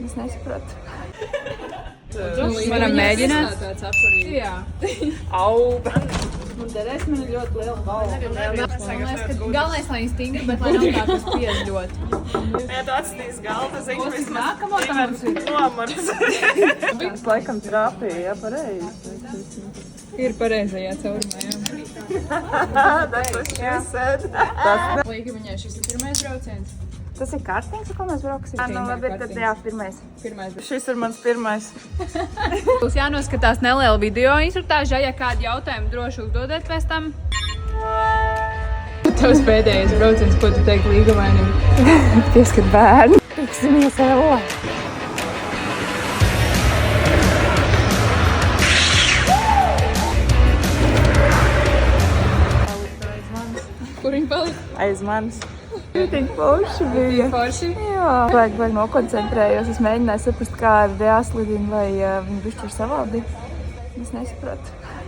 Es nesapratu. Varam mēģināt. Tāds aparīgi. Jā. Au! Un derēs man ir ļoti liela galva. Galvenais, lai viņi stingri, bet lai nav tā, kas pieļot. Ja tu atstīs galvu, tas Uz nākamo tam mums ir. nomars. Tas laikam trāpīja, ja pareizi. Ir pareizajā caurumā, jā. That's what she said. Lieki viņai šis ir pirmais brauciens. Tas ir kārtings, ko mēs brauksim? Nu, labi, tad jā, pirmais. Pirmais. Šis ir mans pirmais. Būs jānoskatās neliela video instruktāža, ja kādi jautājumi droši uzdodiet pēc tam. Tavs pēdējais brauciens, ko tu teiktu līgavainim? Pieskat bērni. Tiksimies ēlā. Kur viņi palika? Aiz manis. Tik forši bija. Forši? Jā. Vajag nokoncentrējos. Es mēģināju saprast, kā ir jāslidina, vai viņi bišķi ir savādi. Es nesapratu.